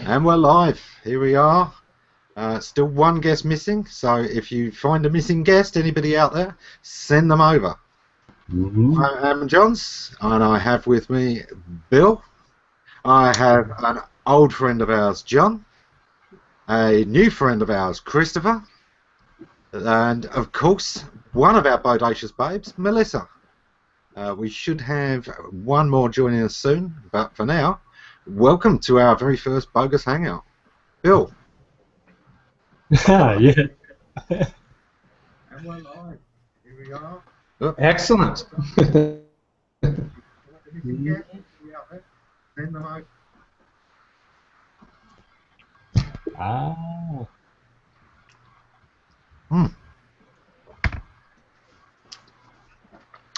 And we're live. Here we are. Still one guest missing, so if you find a missing guest, anybody out there, send them over. I'm Ammons Johns, and I have with me Bill. I have an old friend of ours, John. A new friend of ours, Christopher. And, of course, one of our bodacious babes, Melissa. We should have one more joining us soon, but for now, welcome to our very first bogus hangout. Bill. Yeah. And we're live. Here we are. Oh. Excellent. Ah.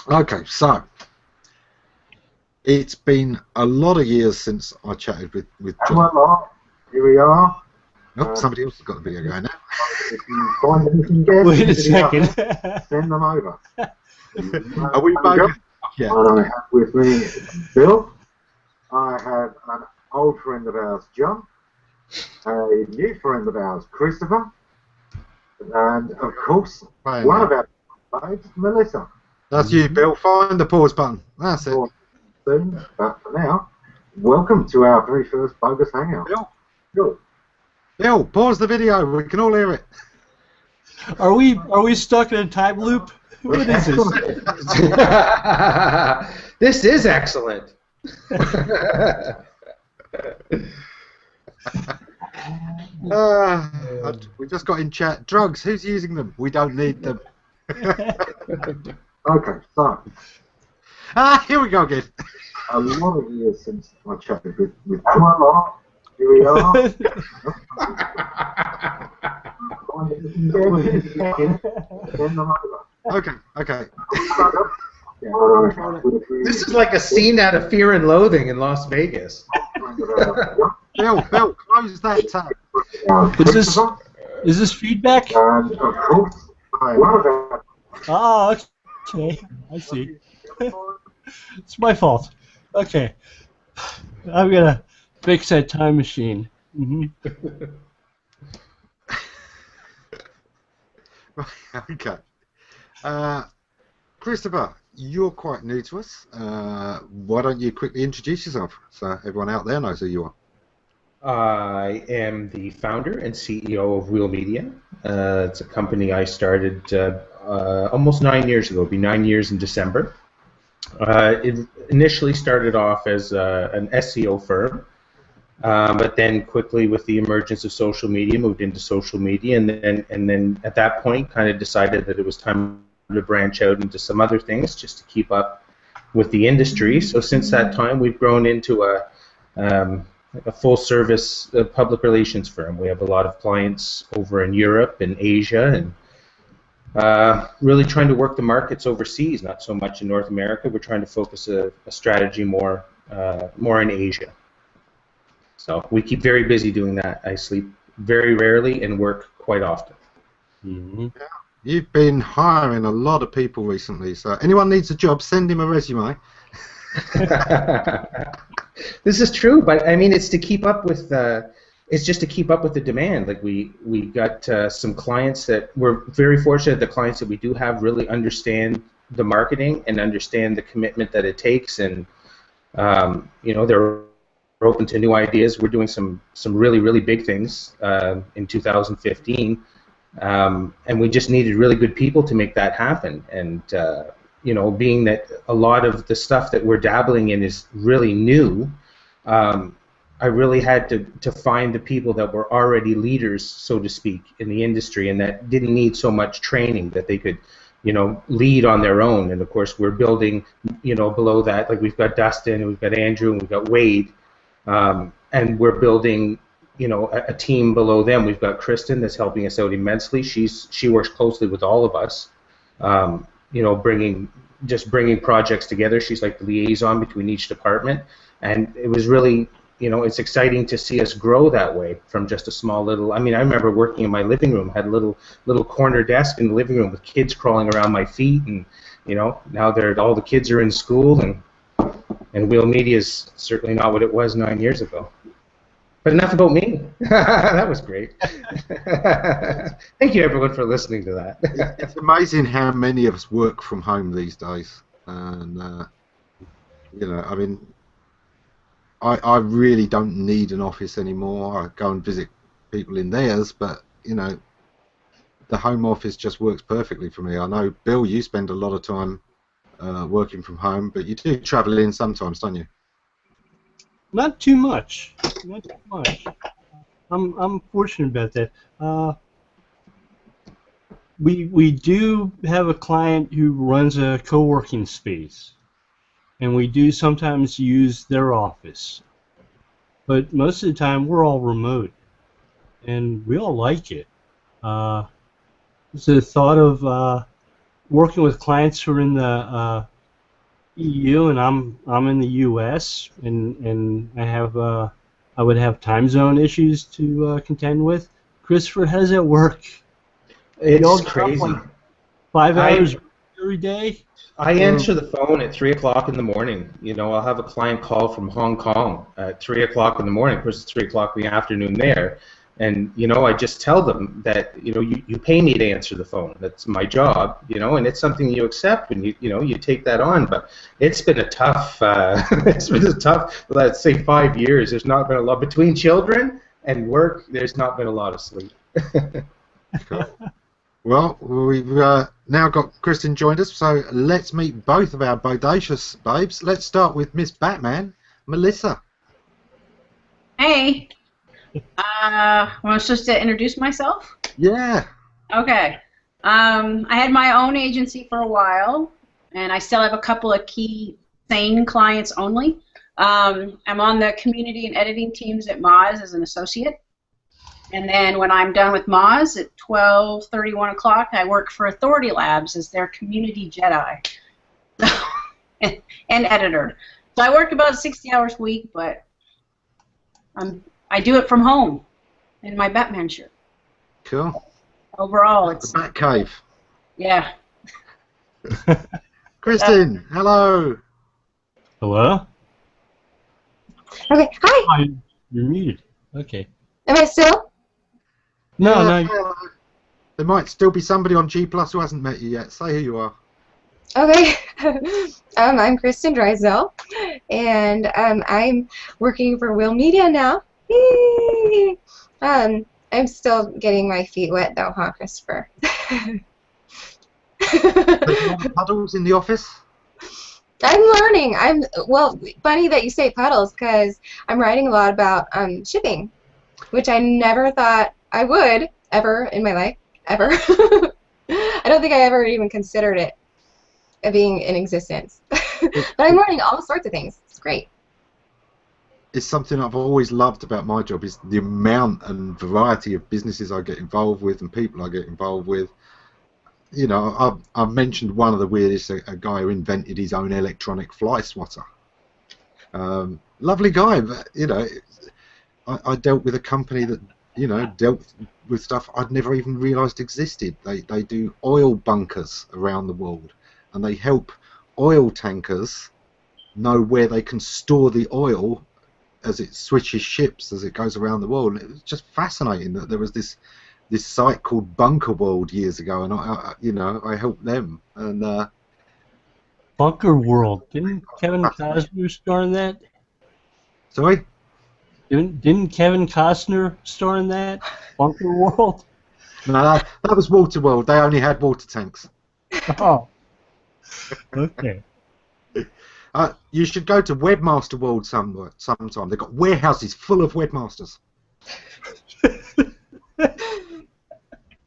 Okay, so it's been a lot of years since I chatted with John. Here we are. Oh, somebody else has got the video going now. If you find anything guests, wait a second. Send them over. Are we both? Yeah. And I have with me Bill. I have an old friend of ours, John. A new friend of ours, Christopher. And of course, one of our babes, Melissa. That's you, Bill. Find the pause button. That's it. Soon, but for now, welcome to our very first bogus hangout. Bill, pause the video. We can all hear it. Are we stuck in a time loop? What is this? This is excellent. We just got in chat. Drugs. Who's using them? We don't need them. Okay, so here we go again. A lot of years since I chatted with John. Here we are. Okay. This is like a scene out of Fear and Loathing in Las Vegas. Bill, close that tab. Is this feedback? Oh, okay. I see. It's my fault. Okay. I'm gonna fix that time machine. Okay. Christopher, you're quite new to us. Why don't you quickly introduce yourself so everyone out there knows who you are? I am the founder and CEO of Real Media. It's a company I started almost 9 years ago. It'll be 9 years in December. It initially started off as an SEO firm, but then quickly with the emergence of social media, moved into social media, and then at that point kind of decided that it was time to branch out into some other things just to keep up with the industry. So since that time, we've grown into a full-service public relations firm. We have a lot of clients over in Europe and Asia, and really trying to work the markets overseas, not so much in North America. We're trying to focus a strategy more in Asia. So we keep very busy doing that. I sleep very rarely and work quite often. Yeah. You've been hiring a lot of people recently, so anyone needs a job, send him a resume. This is true, but I mean, it's to keep up with it's just to keep up with the demand. Like we got some clients that we're very fortunate. The clients that we do have really understand the marketing and understand the commitment that it takes, and you know, they're open to new ideas. We're doing some really big things in 2015, and we just needed really good people to make that happen. And you know, being that a lot of the stuff that we're dabbling in is really new, I really had to find the people that were already leaders, so to speak, in the industry, and that didn't need so much training, that they could, you know, lead on their own. And of course, we're building, you know, below that. Like we've got Dustin, and we've got Andrew, and we've got Wade, and we're building, you know, a team below them. We've got Kristen that's helping us out immensely. She works closely with all of us. You know, bringing projects together. She's like the liaison between each department, and it was really, you know, it's exciting to see us grow that way from just a small little. I mean, I remember working in my living room, had a little corner desk in the living room with kids crawling around my feet, and you know, now all the kids are in school, and Wheel Media is certainly not what it was 9 years ago. But enough about me. That was great. Thank you, everyone, for listening to that. It's amazing how many of us work from home these days. And, I mean, I really don't need an office anymore. I go and visit people in theirs, but, the home office just works perfectly for me. I know, Bill, you spend a lot of time working from home, but you do travel in sometimes, don't you? Not too much. Not too much. I'm fortunate about that. We do have a client who runs a co-working space, and we do sometimes use their office. But most of the time, we're all remote, and we all like it. The thought of working with clients who are in the EU, and I'm in the US, and I would have time zone issues to contend with. Christopher, how does that work? It's crazy. Like 5 hours every day? I answer the phone at 3 o'clock in the morning. I'll have a client call from Hong Kong at 3 o'clock in the morning. Of course, it's 3 o'clock in the afternoon there. And, I just tell them that, you pay me to answer the phone. That's my job, and it's something you accept and you take that on. But it's been a tough, let's say 5 years. There's not been a lot between children and work. There's not been a lot of sleep. Cool. Well, we've now got Kristen joined us, so let's meet both of our bodacious babes. Let's start with Miss Batman, Melissa. Hey. I'm supposed to introduce myself? Yeah. Okay. I had my own agency for a while, and I still have a couple of key sane clients only. I'm on the community and editing teams at Moz as an associate. And then when I'm done with Moz at 12:30, 1 o'clock, I work for Authority Labs as their community Jedi and editor. So I work about 60 hours a week, but I do it from home in my Batman shirt. Cool. Overall, it's the Batcave. Yeah. Kristen, hello. Hello? Okay, hi. Oh, you're muted. Okay. Am I still? No. There might still be somebody on G Plus who hasn't met you yet. Say who you are. Okay. I'm Kristen Drysdale, and I'm working for Will Media now. Yay! I'm still getting my feet wet though, huh, Christopher? Puddles in the office? I'm learning. Funny that you say puddles, because I'm writing a lot about shipping, which I never thought I would ever in my life, ever. I don't think I ever even considered it being in existence. But I'm learning all sorts of things. It's great. It's something I've always loved about my job, is the amount and variety of businesses I get involved with and people I get involved with. I've mentioned one of the weirdest, a guy who invented his own electronic fly swatter. Lovely guy, but I dealt with a company that dealt with stuff I'd never even realised existed. They do oil bunkers around the world, and they help oil tankers know where they can store the oil as it switches ships as it goes around the world. It was just fascinating that there was this site called Bunker World years ago, and I helped them. And Bunker World. Didn't Kevin Costner star in that? Sorry? Didn't Kevin Costner star in that? Bunker World? No, that was Water World. They only had water tanks. Oh. Okay. You should go to Webmaster World sometime. They've got warehouses full of webmasters.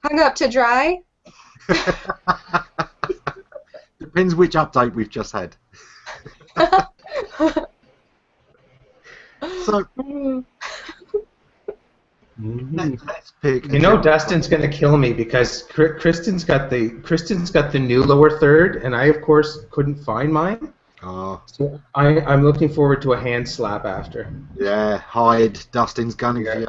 Hung up to dry? Depends which update we've just had. So, let's pick. Dustin's going to kill me because Kristen's got the new lower third, and I of course couldn't find mine. So I'm looking forward to a hand slap after. Yeah, hide. Dustin's gunning for you.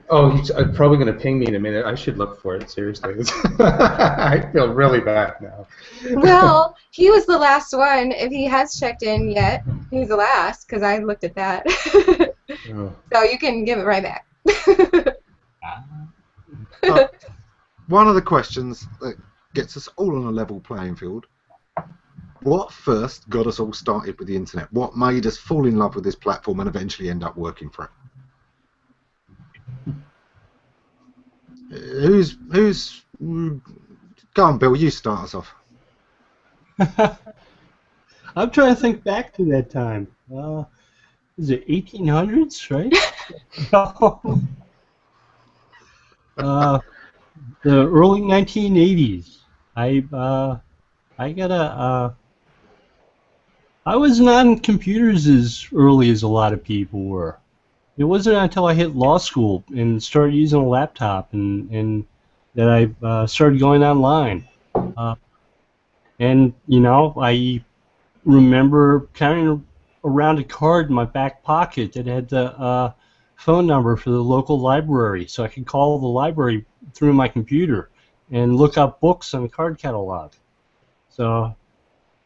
Oh, he's probably going to ping me in a minute. I should look for it, seriously. I feel really bad now. Well, he was the last one. If he has checked in yet, he was the last because I looked at that. Oh. So you can give it right back. One of the questions that gets us all on a level playing field: what first got us all started with the internet? What made us fall in love with this platform and eventually end up working for it? Who's go on, Bill, you start us off. I'm trying to think back to that time. Is it 1800s, right? The early 1980s. I wasn't on computers as early as a lot of people were. It wasn't until I hit law school and started using a laptop and that I started going online. And, you know, I remember carrying around a card in my back pocket that had the phone number for the local library, so I could call the library through my computer and look up books on the card catalog. So,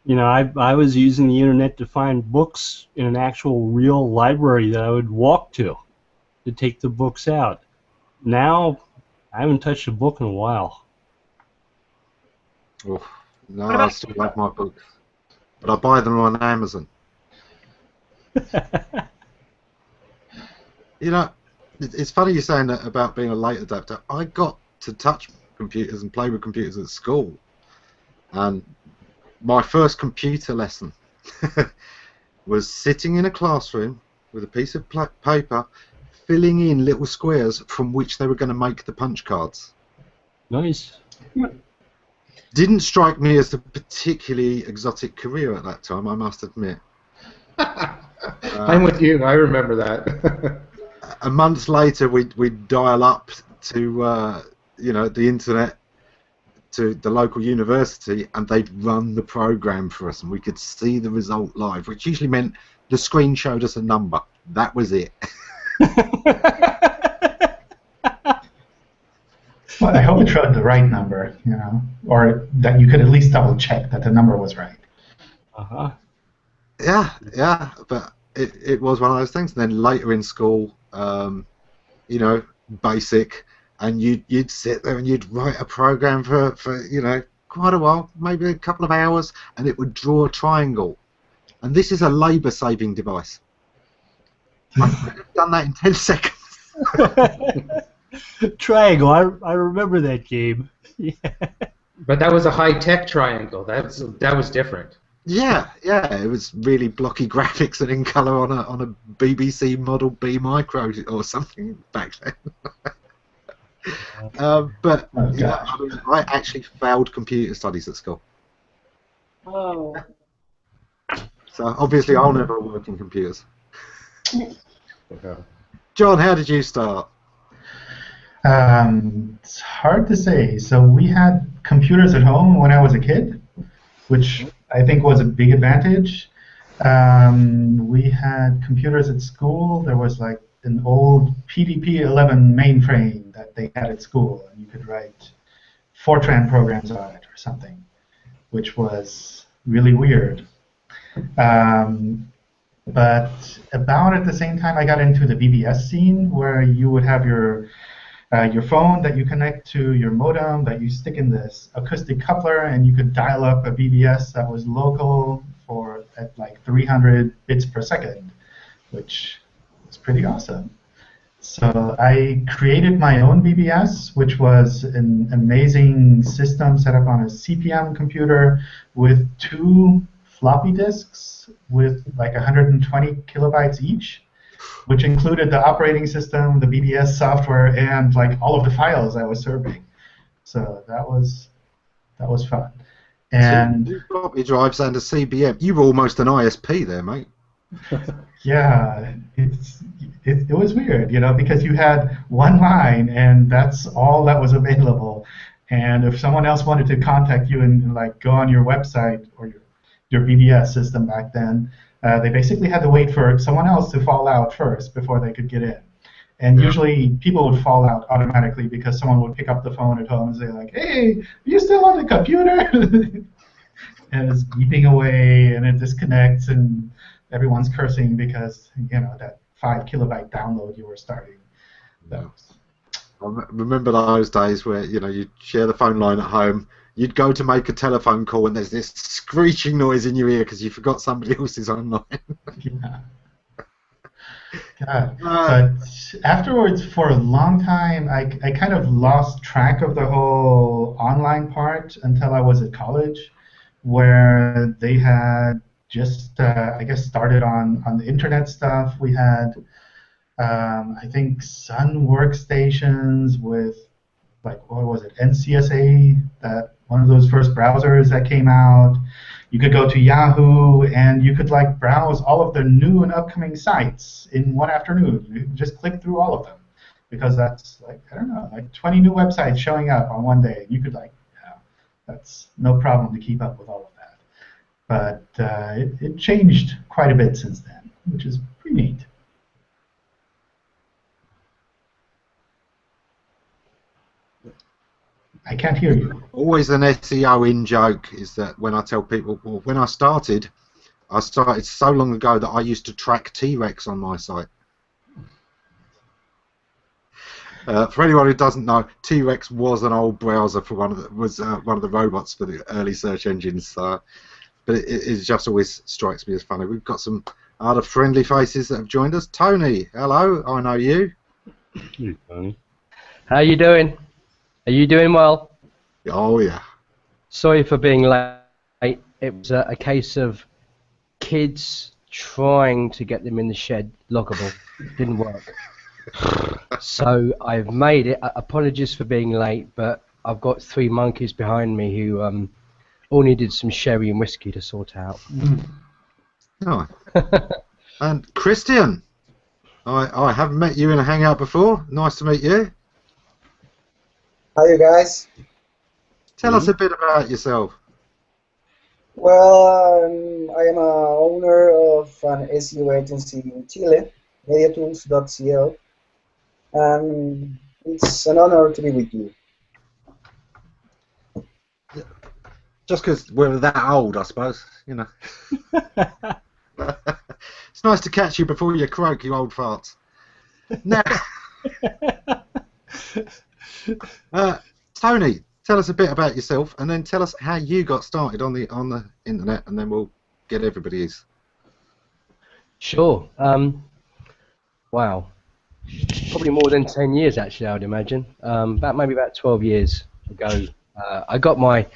you know, I was using the internet to find books in an actual real library that I would walk to take the books out. Now, I haven't touched a book in a while. Oh, no, I still love my books, but I buy them on Amazon. You know, it's funny you saying that about being a late adapter. I got to touch computers and play with computers at school, and my first computer lesson was sitting in a classroom with a piece of paper, filling in little squares from which they were going to make the punch cards. Nice. Didn't strike me as a particularly exotic career at that time, I must admit. I'm with you. I remember that. A month later, we'd dial up to you know, the internet to the local university, and they'd run the program for us, and we could see the result live, which usually meant the screen showed us a number. That was it. Well, I hope it showed the right number, you know, or that you could at least double check that the number was right. Uh-huh. Yeah, but it was one of those things. And then later in school, you know, basic, and you'd sit there and you'd write a program for you know, quite a while, maybe a couple of hours, and it would draw a triangle. And this is a labour-saving device. I could have done that in 10 seconds. Triangle, I remember that game. Yeah. But that was a high-tech triangle. That was different. Yeah, it was really blocky graphics and in colour on a BBC Model B Micro or something back then. But Oh, yeah, I mean, I actually failed computer studies at school. Oh. So obviously I'll never work in computers. Okay. John, how did you start? It's hard to say. So we had computers at home when I was a kid, which I think was a big advantage. We had computers at school. There was like an old PDP-11 mainframe that they had at school, and you could write Fortran programs on it or something, which was really weird. But about at the same time, I got into the BBS scene, where you would have your phone that you connect to your modem that you stick in this acoustic coupler, and you could dial up a BBS that was local at like 300 bits per second, which is pretty awesome. So I created my own BBS, which was an amazing system set up on a CPM computer with 2 floppy disks with like 120 kilobytes each, which included the operating system, the BBS software, and like all of the files I was serving. So that was fun. And Two floppy drives and a CBM. You were almost an ISP there, mate. yeah, it was weird, you know, because you had one line and that's all that was available. And if someone else wanted to contact you and like go on your website or your BBS system back then, they basically had to wait for someone else to fall out first before they could get in. And usually people would fall out automatically because someone would pick up the phone at home and say like, "Hey, are you still on the computer?" And it's beeping away, and it disconnects, and everyone's cursing because that 5 kilobyte download you were starting. So, I remember those days where you'd share the phone line at home. You'd go to make a telephone call, and there's this screeching noise in your ear because you forgot somebody else is online. yeah. God. But afterwards, for a long time, I kind of lost track of the whole online part until I was at college, where they had just, I guess, started on the internet stuff. We had, I think, Sun workstations with, like, what was it, NCSA, that one of those first browsers that came out. You could go to Yahoo and you could like browse all of the new and upcoming sites in one afternoon. You could just click through all of them because that's like, I don't know, like 20 new websites showing up on one day. You could like, that's no problem to keep up with all of that. But it changed quite a bit since then, which is pretty neat. I can't hear you. Always an SEO in joke is that when I tell people, well, when I started so long ago that I used to track T-Rex on my site. For anyone who doesn't know, T-Rex was an old browser for one of the robots for the early search engines. But it just always strikes me as funny. We've got some other friendly faces that have joined us. Tony, hello. I know you. Hey, Tony. How you doing? Are you doing well? Oh, yeah. Sorry for being late. It was a case of kids trying to get them in the shed loggable. Didn't work. So I've made it. Apologies for being late, but I've got 3 monkeys behind me who all needed some sherry and whiskey to sort out. Oh. And Christian, I haven't met you in a hangout before. Nice to meet you. Hi, you guys. Tell us a bit about yourself. Well, I am a owner of an SEO agency in Chile, mediatools.cl, and it's an honor to be with you. Just because we're that old, I suppose, It's nice to catch you before you croak, you old farts. Now, Tony, tell us a bit about yourself, and then tell us how you got started on the internet, and then we'll get everybody's. Sure. Wow. Probably more than 10 years, actually, I would imagine. Maybe about 12 years ago, I got my.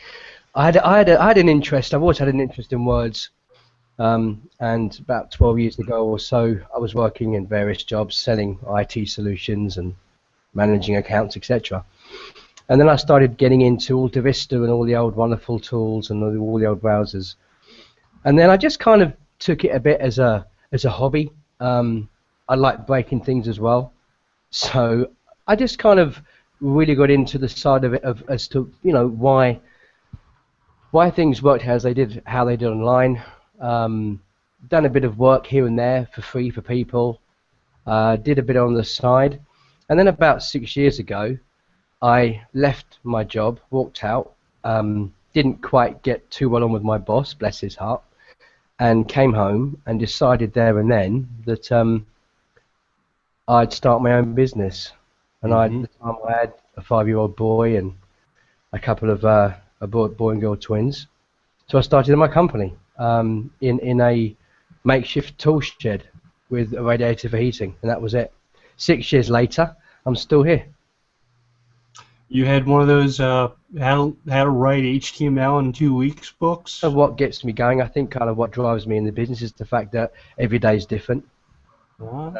I had an interest. I've always had an interest in words. And about 12 years ago or so, I was working in various jobs, selling IT solutions and managing accounts, etc. And then I started getting into Alta Vista and all the old wonderful tools and all the old browsers. And then I just kind of took it a bit as a hobby. I like breaking things as well. So I just kind of really got into the side of it as to why things worked how they did online. Done a bit of work here and there for free for people. Did a bit on the side. And then about 6 years ago, I left my job, walked out, didn't quite get too well on with my boss, bless his heart, and came home and decided there and then that I'd start my own business. And at the time I had a 5-year-old boy and a couple of boy and girl twins. So I started my company in a makeshift tool shed with a radiator for heating, and that was it. 6 years later, I'm still here. You had one of those how to write HTML in 2 weeks books? So what gets me going, I think kind of what drives me in the business is the fact that every day is different.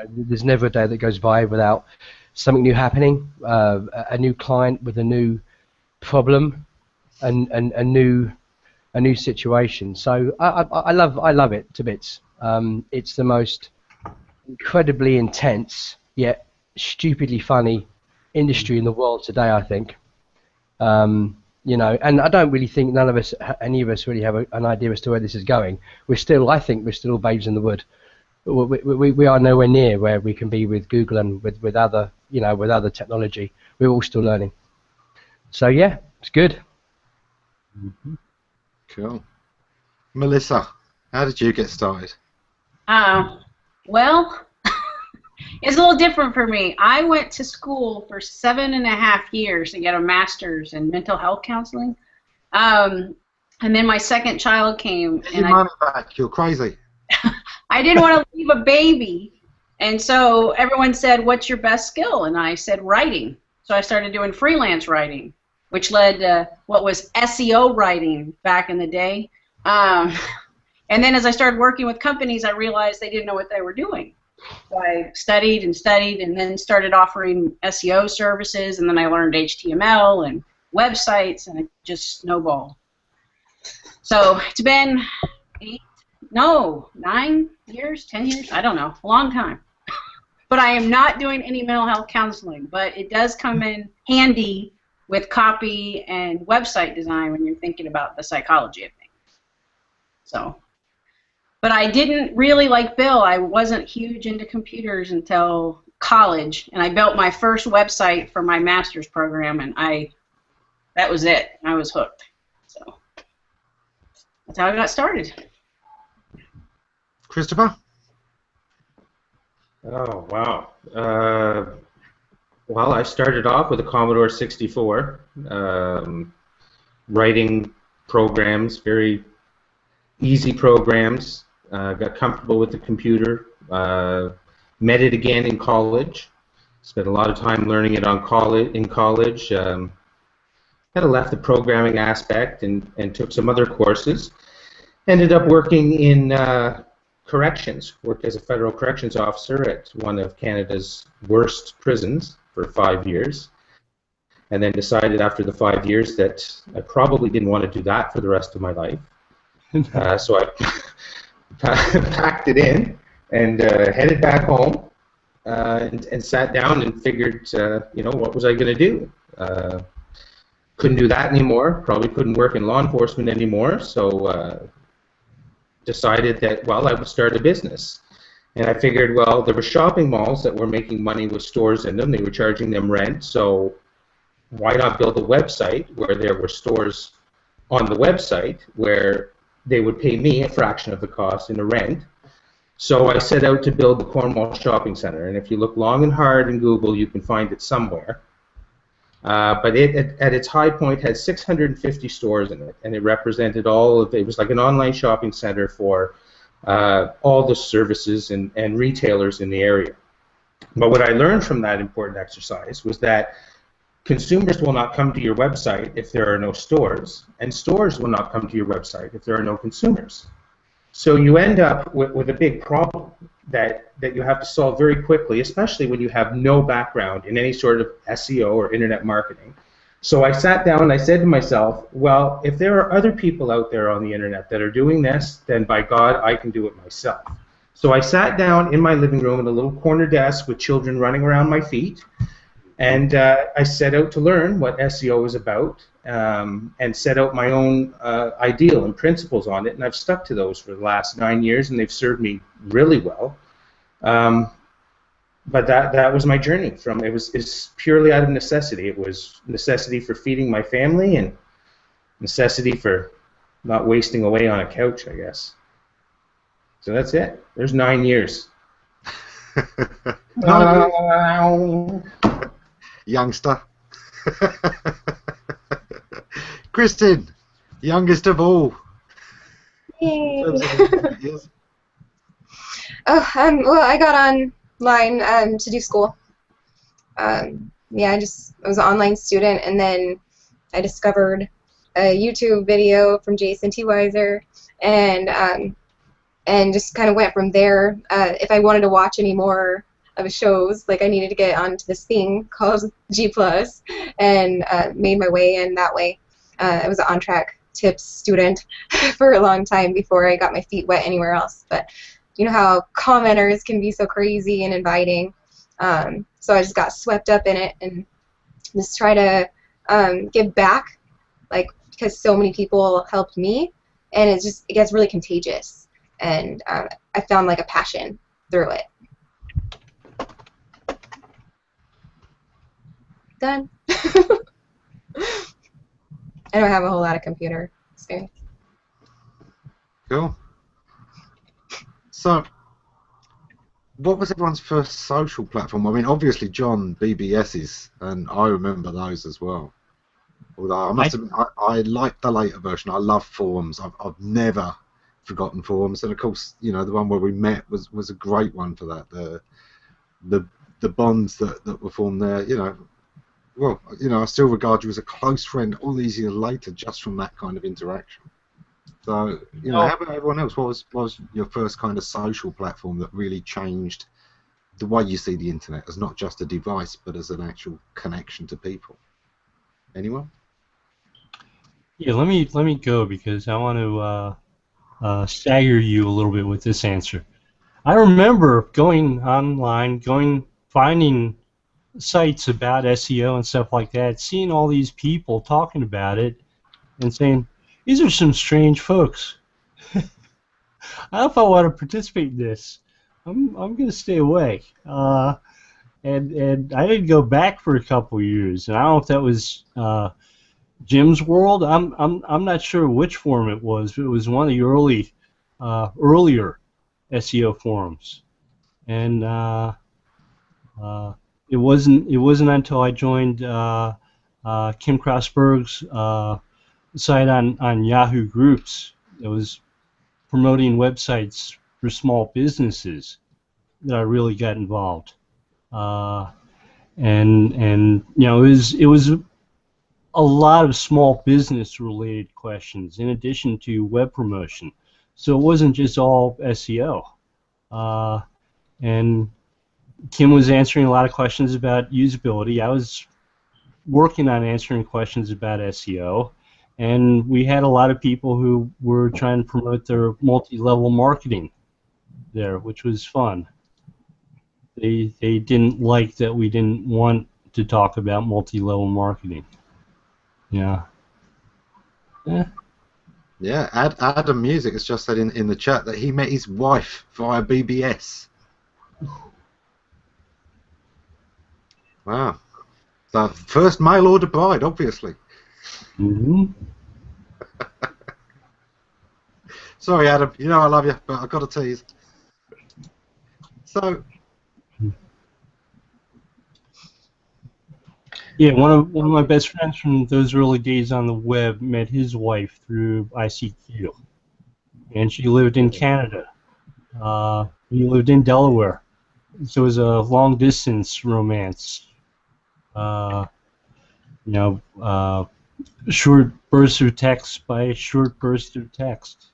There's never a day that goes by without something new happening, a new client with a new problem, and a new situation. So I love it to bits. It's the most incredibly intense yet stupidly funny industry in the world today, I think. And I don't really think any of us really have an idea as to where this is going. I think we're still babes in the wood. we are nowhere near where we can be with Google and with other, with other technology. We're all still learning. So yeah, it's good. Cool. Melissa, how did you get started? Well, it's a little different for me. I went to school for 7.5 years to get a master's in mental health counseling. And then my second child came. Get your money back. You're crazy. I didn't want to leave a baby. And so everyone said, what's your best skill? And I said, writing. So I started doing freelance writing, which led to what was SEO writing back in the day. And then as I started working with companies, I realized they didn't know what they were doing. So I studied and then started offering SEO services, and then I learned HTML and websites, and it just snowballed. So it's been 9 years, 10 years, I don't know, a long time. But I am not doing any mental health counseling, but it does come in handy with copy and website design when you're thinking about the psychology of things. So, but I didn't really, like Bill, I wasn't huge into computers until college, and I built my first website for my master's program, and that was it. I was hooked. So that's how I got started. Christopher? Oh, wow. Well, I started off with a Commodore 64, writing programs, very easy programs, got comfortable with the computer, met it again in college, spent a lot of time learning it in college, kind of left the programming aspect and took some other courses, ended up working in corrections, worked as a federal corrections officer at one of Canada's worst prisons for 5 years, and then decided after the 5 years that I probably didn't want to do that for the rest of my life. So I packed it in and headed back home and sat down and figured, what was I going to do? Couldn't do that anymore, probably couldn't work in law enforcement anymore, so decided that, well, I would start a business. And I figured, well, there were shopping malls that were making money with stores in them. They were charging them rent, so why not build a website where there were stores on the website where they would pay me a fraction of the cost in a rent. So I set out to build the Cornwall Shopping Center, and if you look long and hard in Google, you can find it somewhere. But it, at its high point, had 650 stores in it, and it represented all of it was like an online shopping center for all the services and retailers in the area. But what I learned from that important exercise was that consumers will not come to your website if there are no stores, and stores will not come to your website if there are no consumers. So you end up with a big problem that you have to solve very quickly, especially when you have no background in any sort of SEO or internet marketing. So I sat down and I said to myself, well, if there are other people out there on the internet that are doing this, then by God, I can do it myself. So I sat down in my living room at a little corner desk with children running around my feet, and I set out to learn what SEO is about, and set out my own ideal and principles on it, and I've stuck to those for the last 9 years, and they've served me really well. But that was my journey. It's purely out of necessity. It was necessity for feeding my family and necessity for not wasting away on a couch, I guess. So that's it. There's 9 years. Youngster. Kristen, youngest of all. Yay. Well, I got online to do school. Yeah, I was an online student, and then I discovered a YouTube video from Jason T. Weiser, and just kind of went from there. If I wanted to watch any more of shows, like I needed to get onto this thing called G+, and made my way in that way. I was an on-track tips student for a long time before I got my feet wet anywhere else. But you know how commenters can be so crazy and inviting. So I just got swept up in it and just try to give back, like, because so many people helped me, and it gets really contagious. And I found like a passion through it. Done. I don't have a whole lot of computer experience. Cool. So, what was everyone's first social platform? I mean, obviously, John, BBS's, and I remember those as well. Although I must admit, I like the later version. I love forums. I've never forgotten forums, and of course, you know, the one where we met was a great one for that. The bonds that were formed there. You know, well, you know, I still regard you as a close friend all these years later, just from that kind of interaction. So, you know, how about everyone else? What was your first kind of social platform that really changed the way you see the internet as not just a device, but as an actual connection to people? Anyone? Yeah, let me go because I want to stagger you a little bit with this answer. I remember going online, finding sites about SEO and stuff like that, seeing all these people talking about it, and saying, "These are some strange folks. I don't know if I want to participate in this. I'm going to stay away." And I didn't go back for a couple years, and I don't know if that was Jim's World. I'm not sure which forum it was, but it was one of the earlier SEO forums, and it wasn't until I joined Kim Crossberg's site on Yahoo Groups that was promoting websites for small businesses that I really got involved. And you know, it was a lot of small business related questions in addition to web promotion. So it wasn't just all SEO. And Kim was answering a lot of questions about usability. I was working on answering questions about SEO. And we had a lot of people who were trying to promote their multi-level marketing there, which was fun. They didn't like that we didn't want to talk about multi-level marketing. Yeah. Yeah. Yeah, Adam Music has just said in the chat that he met his wife via BBS. Wow. The first mail order bride, obviously. Mm-hmm. Sorry, Adam. You know I love you, but I've got to tease. So. Yeah, one of my best friends from those early days on the web met his wife through ICQ, and she lived in Canada. He lived in Delaware, so it was a long distance romance. You know, short bursts of text by short bursts of text.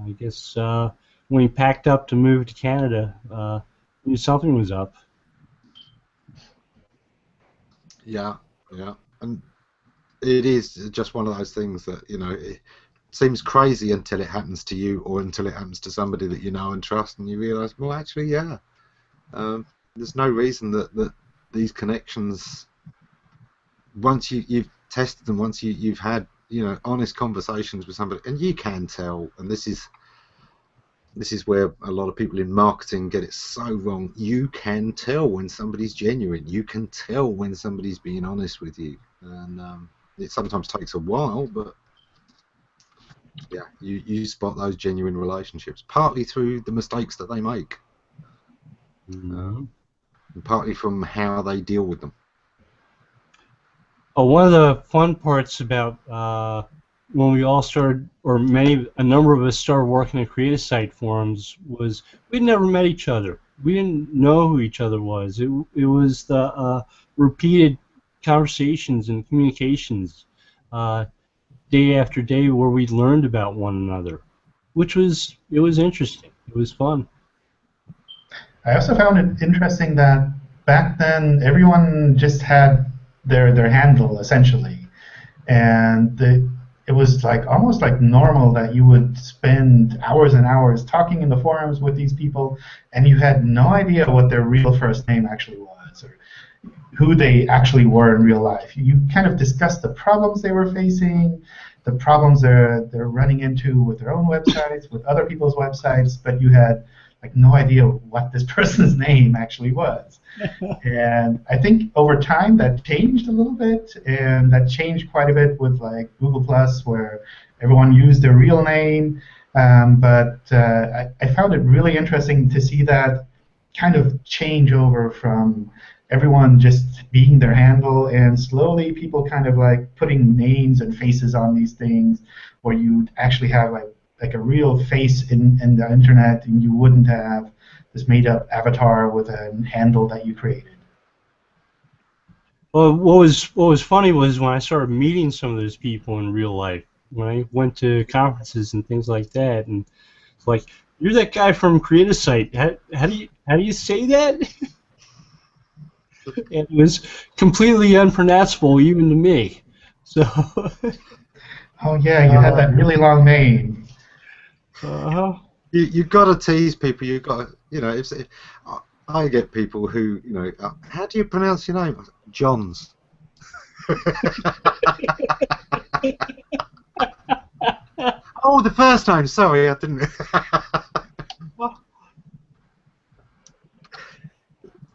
I guess when he packed up to move to Canada, he knew something was up. Yeah, yeah, and it is just one of those things that, you know, it seems crazy until it happens to you or until it happens to somebody that you know and trust, and you realise, well, actually, yeah, there's no reason that these connections, once you've tested them, once you've had, you know, honest conversations with somebody, and you can tell, and this is where a lot of people in marketing get it so wrong. You can tell when somebody's genuine. You can tell when somebody's being honest with you, and it sometimes takes a while, but yeah, you spot those genuine relationships, partly through the mistakes that they make, and partly from how they deal with them. Oh, one of the fun parts about when we all started, or a number of us started working at Creative Site forums, was we'd never met each other. We didn't know who each other was. It was the repeated conversations and communications day after day where we learned about one another, which was interesting. It was fun. I also found it interesting that back then everyone just had their handle essentially, and it was like almost like normal that you would spend hours and hours talking in the forums with these people, and you had no idea what their real first name actually was or who they actually were in real life. You kind of discussed the problems they were facing, the problems they're running into with their own websites, with other people's websites, but you had like no idea what this person's name actually was. And I think over time that changed a little bit, and that changed quite a bit with like Google Plus, where everyone used their real name. But I found it really interesting to see that kind of change over from everyone just being their handle, and slowly people kind of like putting names and faces on these things, where you actually have like a real face in the internet, and you wouldn't have this made-up avatar with a handle that you created. Well, what was funny was when I started meeting some of those people in real life, when I went to conferences and things like that, and it's like, you're that guy from Create a Site. How do you say that? And it was completely unpronounceable even to me. So. Oh yeah, you had that really long name. You got to tease people. You got to, if I get people who, how do you pronounce your name? Johns. Oh, the first name. Sorry, I didn't.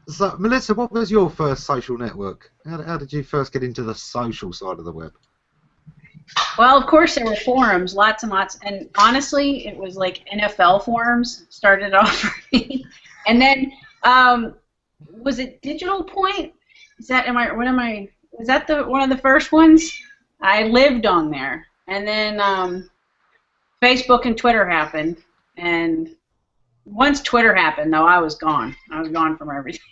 So, Melissa, what was your first social network? How did you first get into the social side of the web? Well, of course, there were forums, lots and lots, and honestly, it was like NFL forums started off for me, and then was it Digital Point? Is that was that one of the first ones? I lived on there, and then Facebook and Twitter happened, and once Twitter happened, though, I was gone. I was gone from everything.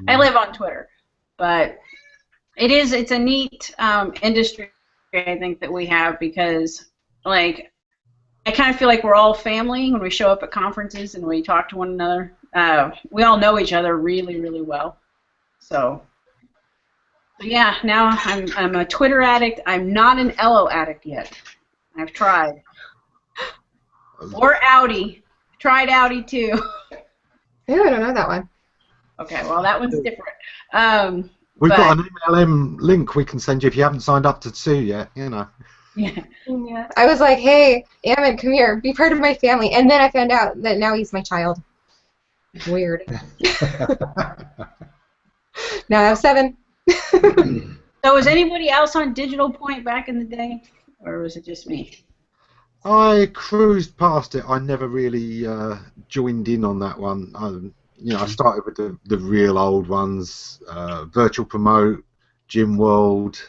I live on Twitter, but it's a neat industry, I think, that we have, because like I kind of feel like we're all family when we show up at conferences and we talk to one another. We all know each other really, really well. So yeah, now I'm a Twitter addict. I'm not an Ello addict yet. I've tried. Or Audi. Tried Audi too. Ooh, I don't know that one. Okay, well that one's different. We've got an MLM link we can send you if you haven't signed up to Sue yet, Yeah. Yeah. I was like, hey, Ammon, come here, be part of my family. And then I found out that now he's my child. Weird. Now I have 7. So was anybody else on Digital Point back in the day? Or was it just me? I cruised past it. I never really joined in on that one. I started with the real old ones, Virtual Promote, Gym World,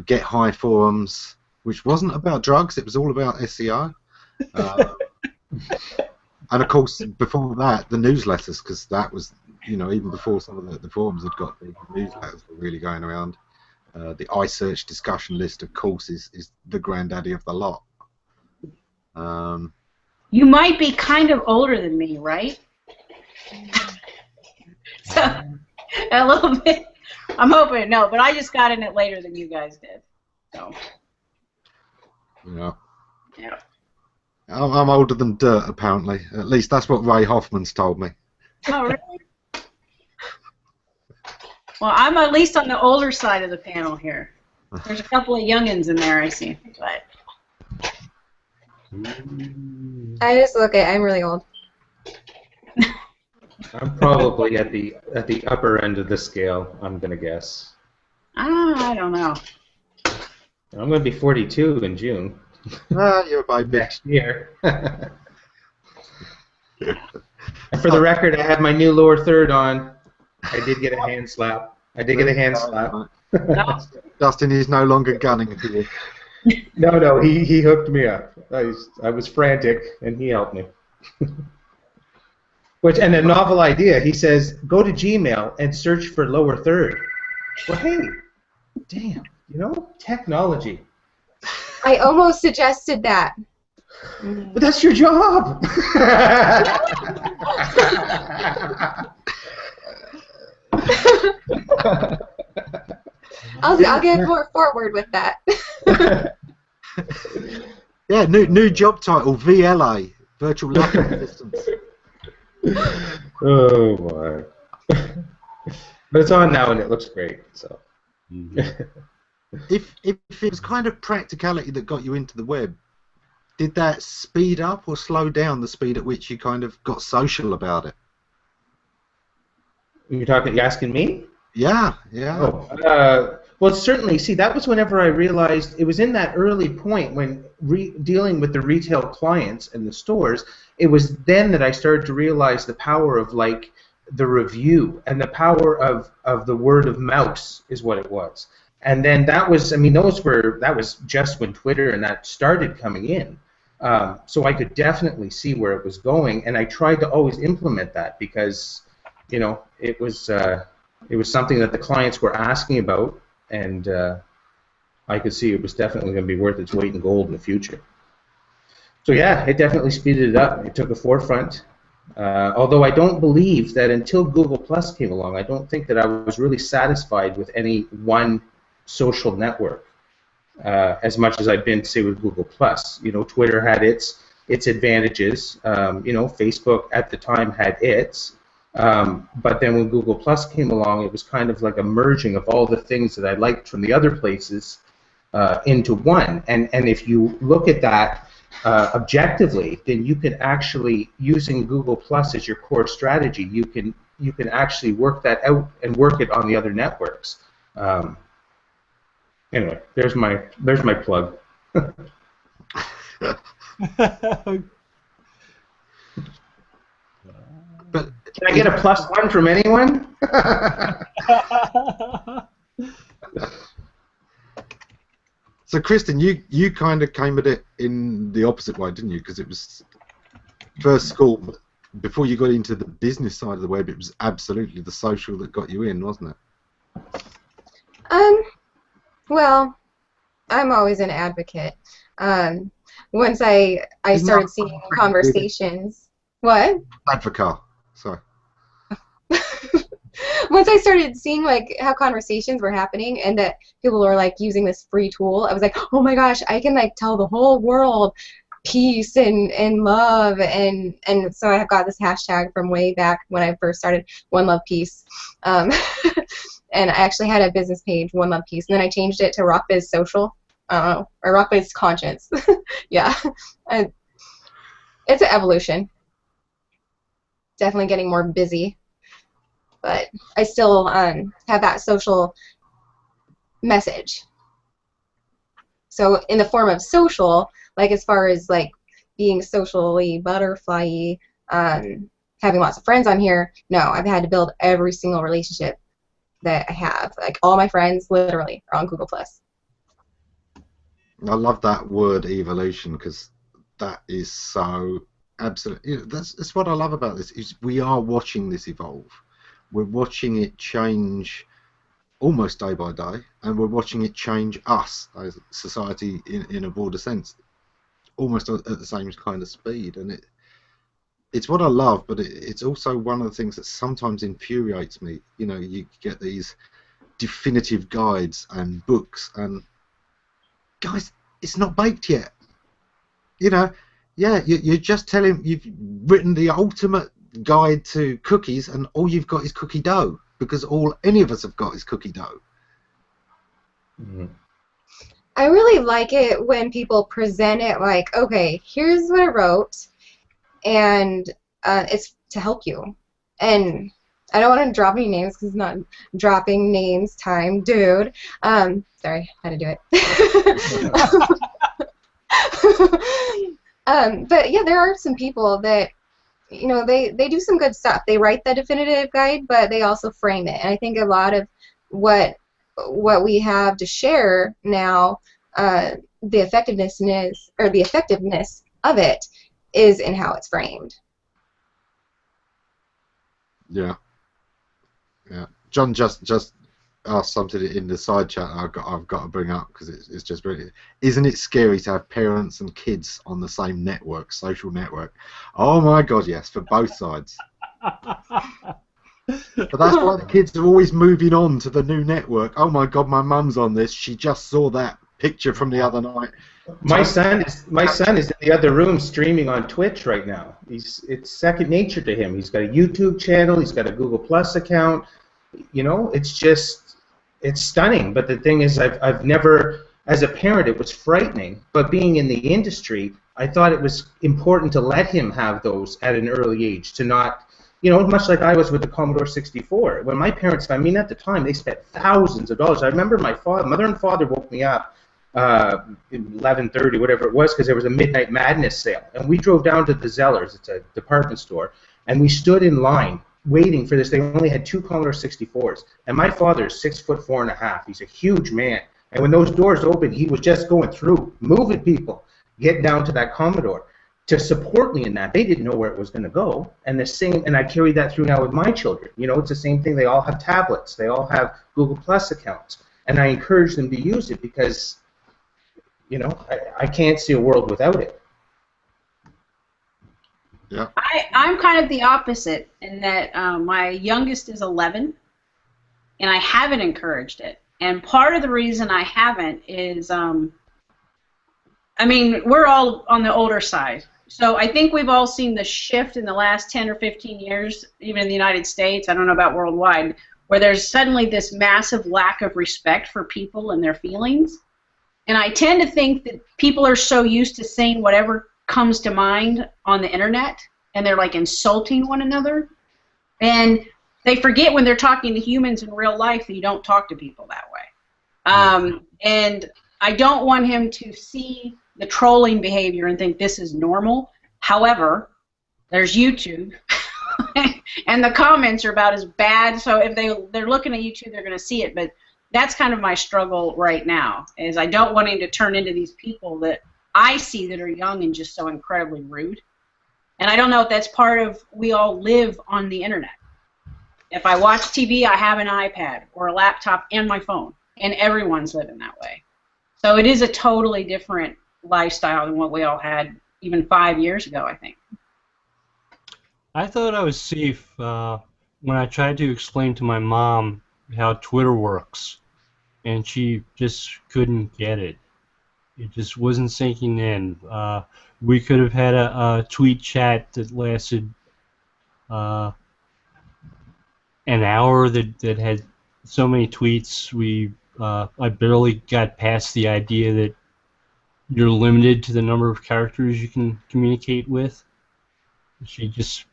Get High forums, which wasn't about drugs. It was all about SEO. And of course, before that, the newsletters, because that was, even before some of the forums had got the newsletters were really going around. The iSearch discussion list, of course, is the granddaddy of the lot. You might be kind of older than me, right? So, a little bit. I'm hoping no, but I just got in it later than you guys did. So. Yeah. Yeah. I'm older than dirt, apparently. At least that's what Ray Hoffman's told me. Oh, really? Well, I'm at least on the older side of the panel here. There's a couple of youngins in there, I see. But I just look at I'm really old. I'm probably at the upper end of the scale, I'm gonna guess. I don't know. I'm gonna be 42 in June. You're a baby. Next year. And for the record, I have my new lower third on. I did get a hand slap. No. Dustin is no longer gunning for you. No, he hooked me up. I was frantic, and he helped me. And a novel idea. He says, go to Gmail and search for lower third. Well, hey, damn, technology. I almost suggested that. But that's your job. I'll get more forward with that. Yeah, new job title, VLA, Virtual Lab Assistant. Oh my! But it's on now and it looks great. So. If it was kind of practicality that got you into the web, did that speed up or slow down the speed at which you kind of got social about it? You're asking me? Yeah, yeah. Oh, well, certainly. See, that was whenever I realized it was in that early point when dealing with the retail clients and the stores. It was then that I started to realize the power of like the review and the power of the word of mouth is what it was. And then that was, I mean, that was just when Twitter and that started coming in. So I could definitely see where it was going, and I tried to always implement that because, you know, it was something that the clients were asking about, and I could see it was definitely going to be worth its weight in gold in the future. So yeah, it definitely speeded it up. It took a forefront. Although I don't believe that until Google Plus came along, I don't think that I was really satisfied with any one social network as much as I've been, say, with Google Plus. You know, Twitter had its advantages. You know, Facebook at the time had its. But then when Google Plus came along, it was kind of like a merging of all the things that I liked from the other places into one. And if you look at that objectively, then you can actually, using Google Plus as your core strategy, you can actually work that out and work it on the other networks. Anyway, there's my plug. But can I get a +1 from anyone? So, Kristen, you kind of came at it in the opposite way, didn't you? Because it was first school, but before you got into the business side of the web, it was absolutely the social that got you in, wasn't it? Well, I'm always an advocate. Once I started seeing conversations. What? Advocate. Sorry. Once I started seeing like how conversations were happening and that people were like using this free tool, I was like, oh my gosh, I can like tell the whole world peace and love, and so I have got this hashtag from way back when I first started, One Love Peace. And I actually had a business page, One Love Peace, and then I changed it to RockBiz Social, or RockBiz Conscience. Yeah, it's an evolution. Definitely getting more busy, but I still have that social message. So in the form of social, like as far as like being socially butterfly-y, having lots of friends on here, no, I've had to build every single relationship that I have. Like all my friends literally are on Google Plus. I love that word evolution because that is so absolutely, you know, that's what I love about this is we are watching this evolve. We're watching it change almost day by day, and we're watching it change us as society in a broader sense, almost at the same kind of speed. And it's what I love, but it's also one of the things that sometimes infuriates me. You know, you get these definitive guides and books, and guys, it's not baked yet. You know, yeah, you're just telling, you've written the ultimate guide to cookies, and all you've got is cookie dough, because all any of us have got is cookie dough. Mm-hmm. I really like it when people present it like, okay, here's what I wrote, and it's to help you. And I don't want to drop any names because it's not dropping names time, dude. Sorry, how to do it. But yeah, there are some people that, you know, they do some good stuff. They write the definitive guide, but they also frame it. And I think a lot of what we have to share now, the effectiveness of it is in how it's framed. Yeah. Yeah. John just asked something in the side chat I've got to bring up because it's just really, isn't it scary to have parents and kids on the same network, social network? Oh my God, yes, for both sides. But that's why the kids are always moving on to the new network. Oh my God, my mum's on this. She just saw that picture from the other night. My son is in the other room streaming on Twitch right now. It's second nature to him. He's got a YouTube channel. He's got a Google Plus account. You know, it's stunning. But the thing is, I've never, as a parent, it was frightening. But being in the industry, I thought it was important to let him have those at an early age, to not, you know, much like I was with the Commodore 64. When my parents, I mean, at the time, they spent thousands of dollars. I remember my mother and father woke me up 11:30, whatever it was, because there was a Midnight Madness sale. And we drove down to the Zellers, it's a department store, and we stood in line waiting for this. They only had 2 Commodore 64s. And my father's 6'4.5". He's a huge man. And when those doors opened, he was just going through, moving people, getting down to that Commodore to support me in that. They didn't know where it was going to go. And the same, and I carry that through now with my children. You know, it's the same thing. They all have tablets. They all have Google Plus accounts. And I encourage them to use it because, you know, I can't see a world without it. Yeah. I'm kind of the opposite in that my youngest is 11, and I haven't encouraged it. And part of the reason I haven't is, I mean, we're all on the older side. So I think we've all seen the shift in the last 10 or 15 years, even in the United States, I don't know about worldwide, where there's suddenly this massive lack of respect for people and their feelings. And I tend to think that people are so used to saying whatever comes to mind on the internet, and they're like insulting one another. And they forget when they're talking to humans in real life that you don't talk to people that way. And I don't want him to see the trolling behavior and think this is normal. However, there's YouTube, and the comments are about as bad. So if they're looking at YouTube, they're going to see it. But that's kind of my struggle right now, is I don't want him to turn into these people that I see that are young and just so incredibly rude. And I don't know if that's part of, we all live on the internet. If I watch TV, I have an iPad or a laptop and my phone, and everyone's living that way. So it is a totally different lifestyle than what we all had even 5 years ago, I think. I thought I was safe when I tried to explain to my mom how Twitter works, and she just couldn't get it. It just wasn't sinking in. We could have had a tweet chat that lasted an hour that had so many tweets. I barely got past the idea that you're limited to the number of characters you can communicate with.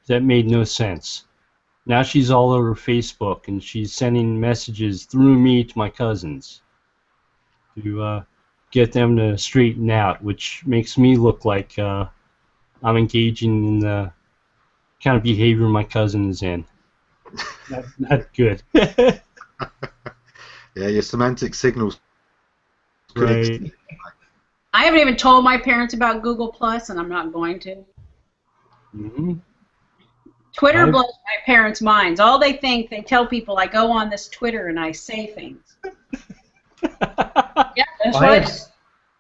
That made no sense. Now she's all over Facebook, and she's sending messages through me to my cousins to get them to straighten out, which makes me look like I'm engaging in the kind of behavior my cousin is in. Not good. Yeah, your semantic signals. Right. I haven't even told my parents about Google Plus, and I'm not going to. Mm-hmm. Twitter blows my parents' minds. All they think, they tell people, I go on this Twitter and I say things. Yeah, that's right.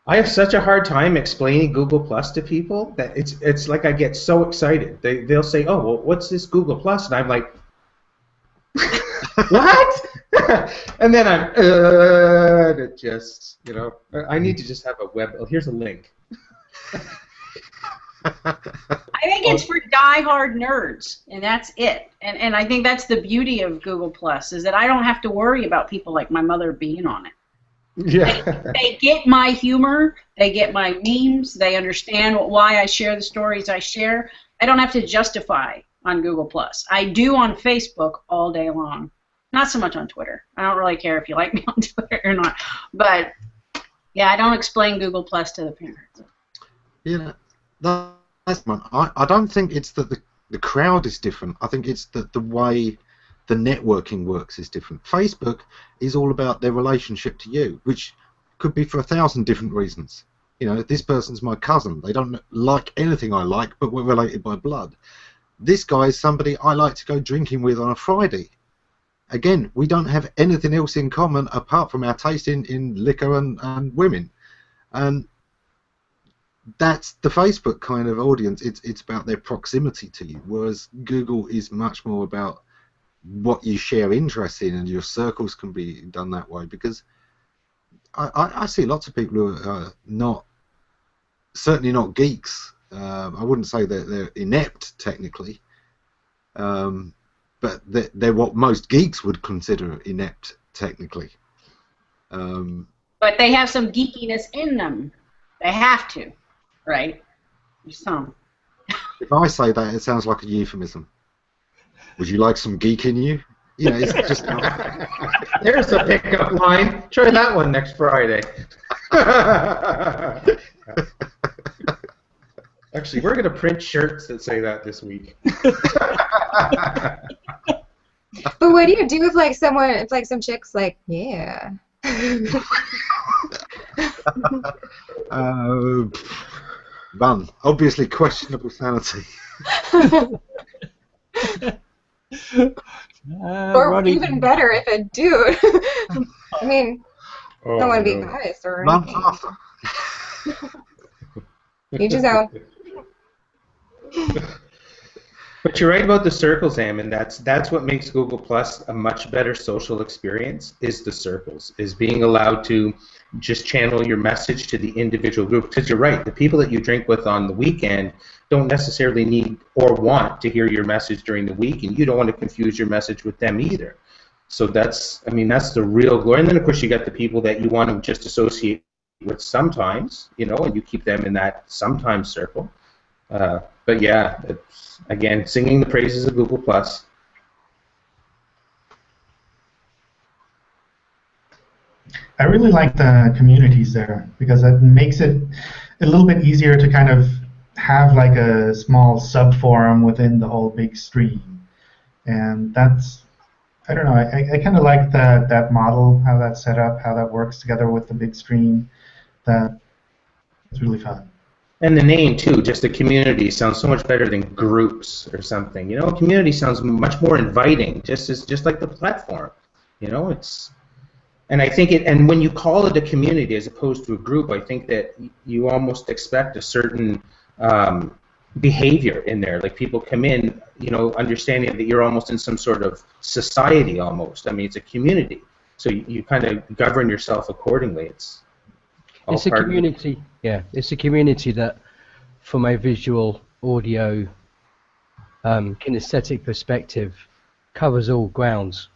I have such a hard time explaining Google Plus to people that it's like I get so excited. They'll say, "Oh, well, what's this Google Plus?" And I'm like, "What?" And then it just, you know, I need to just have a web. Oh, here's a link. I think it's for die-hard nerds, and that's it. And I think that's the beauty of Google Plus, is that I don't have to worry about people like my mother being on it. Yeah. They get my humor, they get my memes, they understand why I share the stories I share. I don't have to justify on Google Plus. I do on Facebook all day long. Not so much on Twitter. I don't really care if you like me on Twitter or not. But yeah, I don't explain Google Plus to the parents. Yeah, that's one. I don't think it's that the crowd is different. I think it's that the way the networking works is different. Facebook is all about their relationship to you, which could be for 1,000 different reasons. You know, this person's my cousin. They don't like anything I like, but we're related by blood. This guy is somebody I like to go drinking with on a Friday. Again, we don't have anything else in common apart from our taste in liquor and women. And that's the Facebook kind of audience. It's about their proximity to you, whereas Google is much more about what you share interest in, and your circles can be done that way. Because I see lots of people who are certainly not geeks. I wouldn't say that they're inept technically, but they're what most geeks would consider inept technically. But they have some geekiness in them. They have to, right? Some. If I say that, it sounds like a euphemism. Would you like some geek in you? You know, it's just. There's a pickup line. Try that one next Friday. Actually, we're going to print shirts that say that this week. But what do you do if like someone, if like some chick's like, yeah. Run. Obviously questionable sanity. Or even better if a dude. I mean, I don't want to be biased or Run anything. faster. Each his own. But you're right about the circles, Ammon. That's what makes Google Plus a much better social experience, is the circles, is being allowed to just channel your message to the individual group. Because you're right, the people that you drink with on the weekend don't necessarily need or want to hear your message during the week, and you don't want to confuse your message with them either. So that's the real glory. And then, of course, you got the people that you want to just associate with sometimes, you know, and you keep them in that sometimes circle. But yeah, it's, again, singing the praises of Google Plus. I really like the communities there because it makes it a little bit easier to kind of have like a small sub-forum within the whole big stream. And that's, I don't know, I kind of like that model, how that's set up, how that works together with the big stream. It's really fun. And the name, too, just the community, sounds so much better than groups or something. You know, community sounds much more inviting, just like the platform. You know, it's, and I think and when you call it a community as opposed to a group, I think that you almost expect a certain behavior in there. Like people come in, you know, understanding that you're almost in some sort of society almost. I mean, it's a community, so you kind of govern yourself accordingly. It's a community. Yeah, it's a community that, from a visual, audio, kinesthetic perspective, covers all grounds.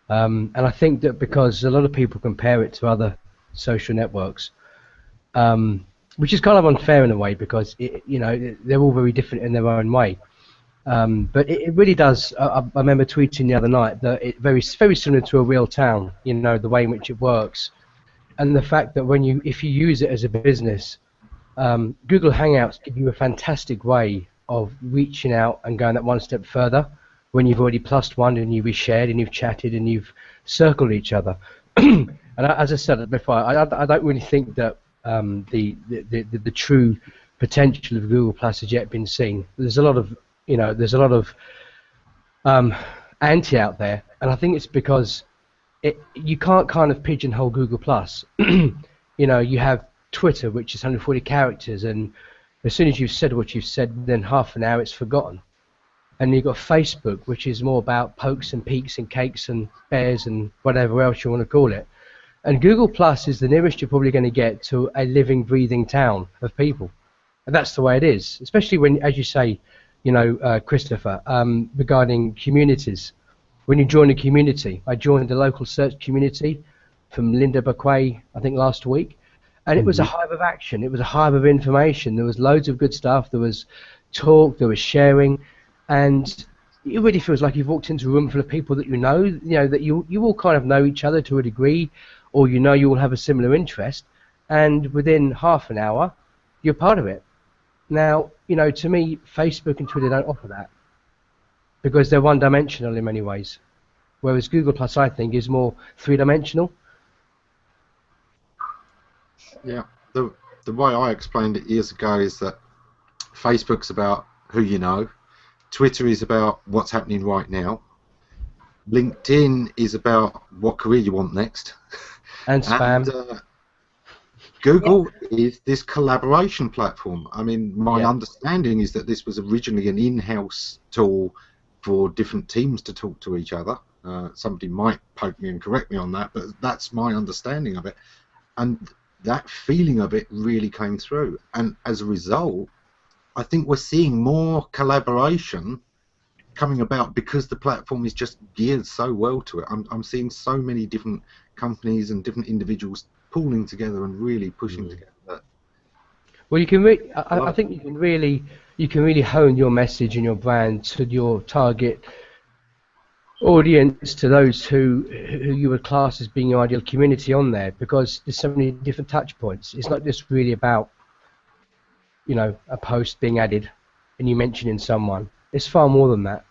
And I think that because a lot of people compare it to other social networks, which is kind of unfair in a way because you know, they're all very different in their own way. But it really does. I remember tweeting the other night that it's very similar to a real town. You know, the way in which it works. And the fact that if you use it as a business, Google Hangouts give you a fantastic way of reaching out and going that one step further when you've already plussed one and you've shared and you've chatted and you've circled each other. And as I said before, I don't really think that the true potential of Google Plus has yet been seen. There's a lot of anti out there, and I think it's because you can't kind of pigeonhole Google Plus. You know, you have Twitter, which is 140 characters, and as soon as you've said what you've said, then half an hour it's forgotten. And you've got Facebook, which is more about pokes and peaks and cakes and bears and whatever else you want to call it. And Google Plus is the nearest you're probably going to get to a living, breathing town of people. And that's the way it is, especially when, as you say, you know, Christopher, regarding communities. When you join a community, I joined the local search community from Linda Bakwe, I think last week, and it was a hive of action. It was a hive of information. There was loads of good stuff. There was talk. There was sharing, and it really feels like you've walked into a room full of people that you know that you all kind of know each other to a degree, or you know you all have a similar interest, and within half an hour, you're part of it. Now, you know, to me, Facebook and Twitter don't offer that, because they're one-dimensional in many ways, whereas Google Plus, I think, is more three-dimensional. Yeah, the way I explained it years ago is that Facebook's about who you know, Twitter is about what's happening right now, LinkedIn is about what career you want next, and spam. And, Google is this collaboration platform. I mean, my understanding is that this was originally an in-house tool for different teams to talk to each other. Somebody might poke me and correct me on that, but that's my understanding of it. And that feeling of it really came through. And as a result, I think we're seeing more collaboration coming about because the platform is just geared so well to it. I'm seeing so many different companies and different individuals pooling together and really pushing together. Well, you can. I think you can really hone your message and your brand to your target audience, to those who you would class as being your ideal community on there, because there's so many different touch points. It's not just really about, you know, a post being added and you mentioning someone. It's far more than that.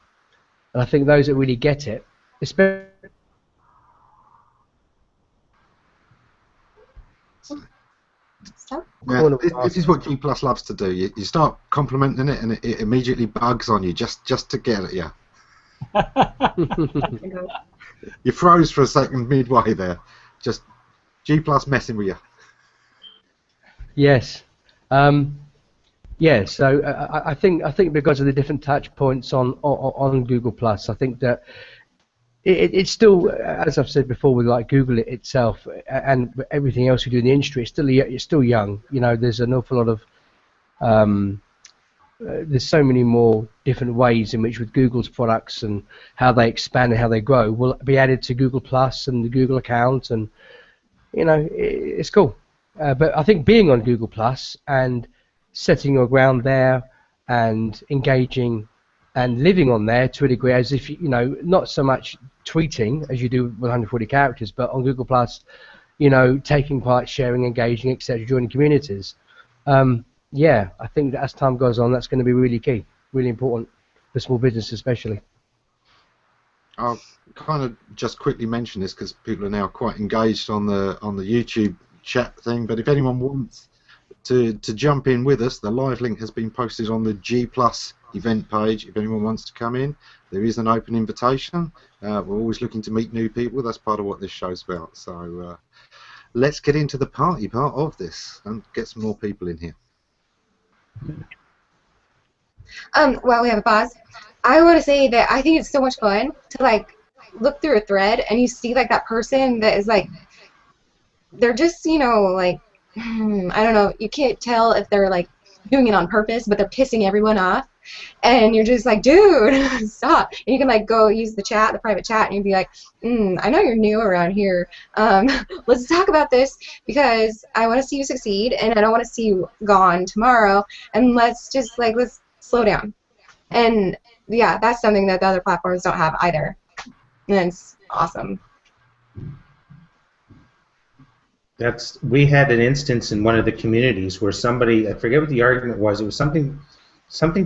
And I think those that really get it, especially. Yeah, this is what G Plus loves to do. You start complimenting it, and it immediately bugs on you just to get at you. You froze for a second midway there. Just G Plus messing with you. Yes. Yeah. So I think because of the different touch points on Google Plus, I think that it's still, as I've said before, with like Google itself and everything else we do in the industry, it's still young. You know, there's an awful lot of there's so many more different ways in which with Google's products and how they expand and how they grow will be added to Google Plus and the Google account, and you know, it's cool. But I think being on Google Plus and setting your ground there and engaging and living on there to a degree, as if, you know, not so much tweeting as you do with 140 characters, but on Google Plus, you know, taking part, sharing, engaging, etc., joining communities. Yeah, I think that as time goes on, that's going to be really key, really important for small business especially. I'll kind of just quickly mention this because people are now quite engaged on the YouTube chat thing, but if anyone wants to jump in with us, the live link has been posted on the G Plus event page. If anyone wants to come in, there is an open invitation. We're always looking to meet new people. That's part of what this show's about. So let's get into the party part of this and get some more people in here. While we have a pause, I want to say that I think it's so much fun to like look through a thread and you see like that person that is like, they're just, you know, like, I don't know, you can't tell if they're like doing it on purpose, but they're pissing everyone off, and you're just like, dude, stop. And you can like go use the chat, the private chat, and you'd be like, I know you're new around here. Let's talk about this because I want to see you succeed, and I don't want to see you gone tomorrow. And let's slow down. And yeah, that's something that the other platforms don't have either, and it's awesome. We had an instance in one of the communities where somebody, I forget what the argument was, it was something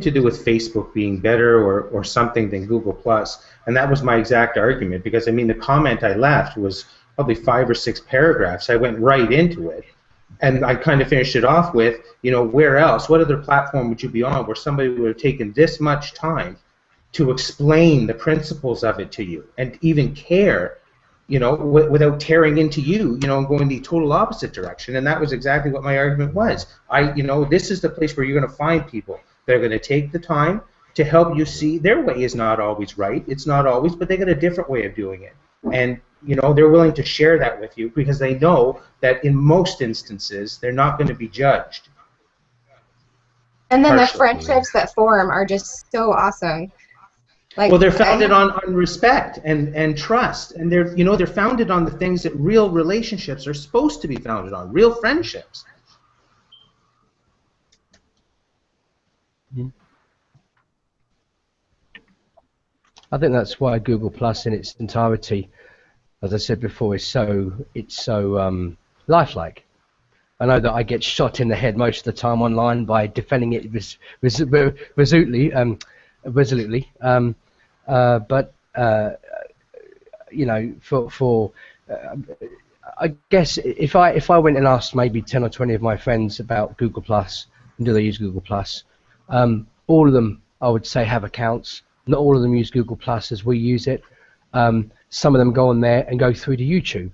to do with Facebook being better or something than Google Plus, and that was my exact argument, because I mean the comment I left was probably 5 or 6 paragraphs. I went right into it, and I kind of finished it off with, you know, where else, what other platform would you be on where somebody would have taken this much time to explain the principles of it to you and even care, you know, without tearing into you, you know, and going the total opposite direction. And that was exactly what my argument was. You know, this is the place where you're going to find people that are going to take the time to help you see their way is not always right. It's not always, but they got a different way of doing it. And, you know, they're willing to share that with you because they know that in most instances they're not going to be judged. And then the friendships that form are just so awesome. Like, well, they're founded on respect and trust, and they're founded on the things that real relationships are supposed to be founded on, real friendships. I think that's why Google Plus in its entirety, as I said before, it's so lifelike. I know that I get shot in the head most of the time online by defending it resolutely. But you know, I guess if I went and asked maybe 10 or 20 of my friends about Google Plus and do they use Google Plus, all of them I would say have accounts. Not all of them use Google Plus as we use it. Some of them go on there and go through to YouTube.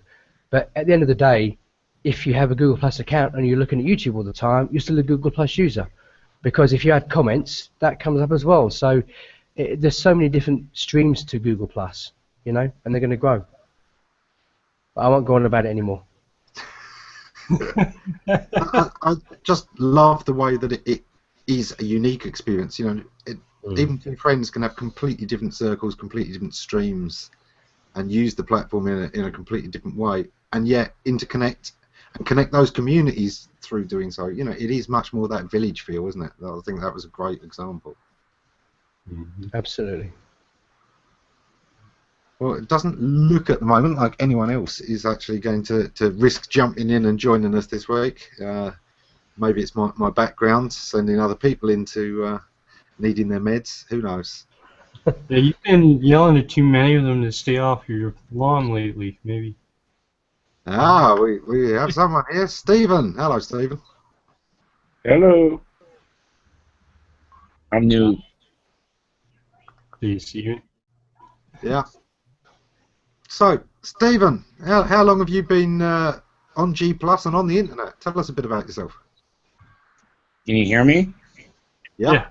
But at the end of the day, if you have a Google Plus account and you're looking at YouTube all the time, you're still a Google Plus user, because if you add comments, that comes up as well. So there's so many different streams to Google Plus, you know, and they're going to grow. But I won't go on about it anymore. I just love the way that it is a unique experience. You know, even two friends can have completely different circles, completely different streams, and use the platform in a completely different way, and yet interconnect and connect those communities through doing so. You know, it is much more that village feel, isn't it? I think that was a great example. Absolutely. Well, it doesn't look at the moment like anyone else is actually going to risk jumping in and joining us this week. Maybe it's my background sending other people into needing their meds. Who knows? Yeah, you've been yelling at too many of them to stay off your lawn lately, maybe. Ah, we have someone here. Stephen. Hello, Stephen. Hello. I'm new. Do you see it? Yeah. So, Stephen, how long have you been on G Plus and on the internet? Tell us a bit about yourself. Can you hear me? Yeah.